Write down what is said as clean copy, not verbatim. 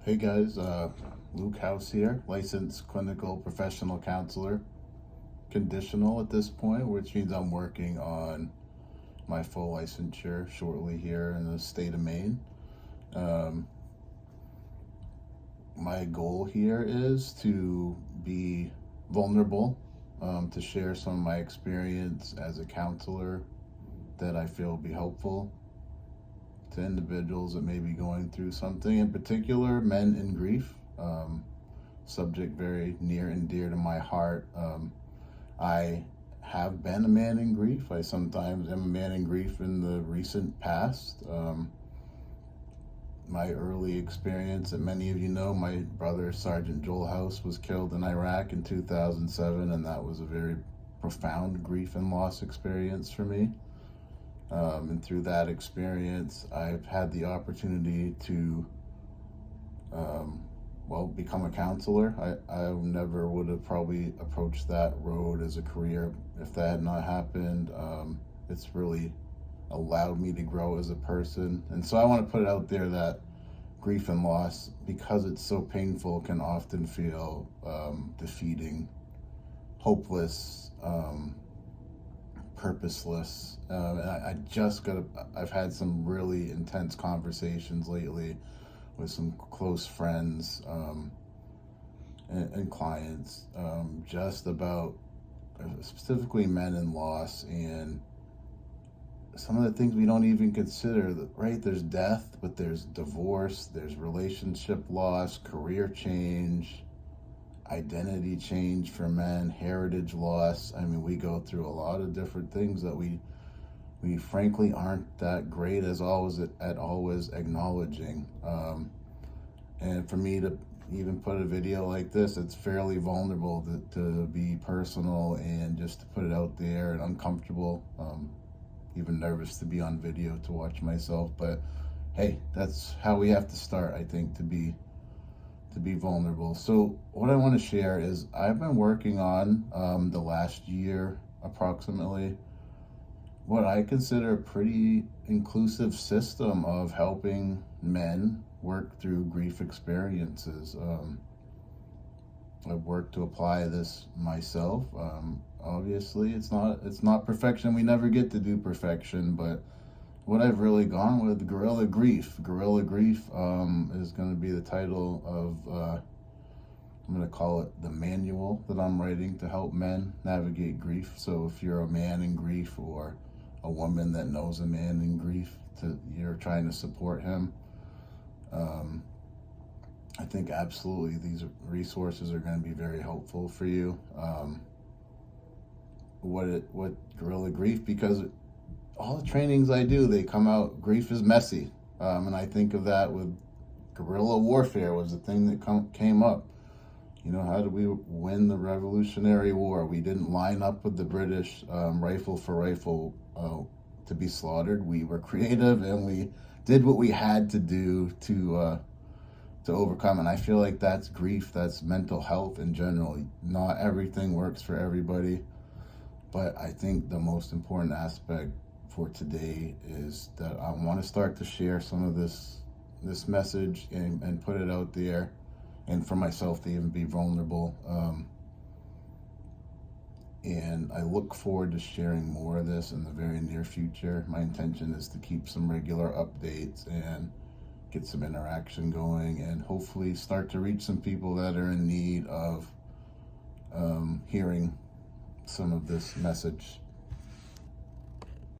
Hey guys, Luke House here, licensed clinical professional counselor, conditional at this point, which means I'm working on my full licensure shortly here in the state of Maine. Um, my goal here is to be vulnerable, to share some of my experience as a counselor that I feel will be helpful to individuals that may be going through something, in particular men in grief. Subject very near and dear to my heart. I have been a man in grief. I sometimes am a man in grief in the recent past. My early experience, that many of you know, my brother Sergeant Joel House was killed in Iraq in 2007, and that was a very profound grief and loss experience for me. And through that experience, I've had the opportunity to become a counselor. I never would have probably approached that road as a career if that had not happened. It's really allowed me to grow as a person. And so I want to put it out there that grief and loss, because it's so painful, can often feel defeating, hopeless, purposeless. And I've had some really intense conversations lately with some close friends and clients, just about specifically men in loss and some of the things we don't even consider. Right? There's death, but there's divorce, there's relationship loss, career change, identity change for men, heritage loss. I mean, we go through a lot of different things that we frankly aren't that great at always acknowledging. And for me to even put a video like this, it's fairly vulnerable to be personal and just to put it out there, and uncomfortable, even nervous to be on video to watch myself. But hey, that's how we have to start, I think, to be vulnerable. So what I want to share is I've been working on the last year approximately what I consider a pretty inclusive system of helping men work through grief experiences. I've worked to apply this myself. Obviously, it's not perfection. We never get to do perfection, but what I've really gone with, Guerrilla Grief. Guerrilla Grief is going to be the title of, I'm going to call it the manual that I'm writing to help men navigate grief. So if you're a man in grief, or a woman that knows a man in grief, you're trying to support him, I think absolutely these resources are going to be very helpful for you. What Guerrilla Grief, because all the trainings I do, they come out, grief is messy. And I think of that with guerrilla warfare was the thing that came up. You know, how did we win the Revolutionary War? We didn't line up with the British rifle for rifle to be slaughtered. We were creative and we did what we had to do to overcome. And I feel like that's grief, that's mental health in general. Not everything works for everybody, but I think the most important aspect for today is that I want to start to share some of this message and put it out there, and for myself to even be vulnerable. And I look forward to sharing more of this in the very near future. My intention is to keep some regular updates and get some interaction going, and hopefully start to reach some people that are in need of hearing some of this message.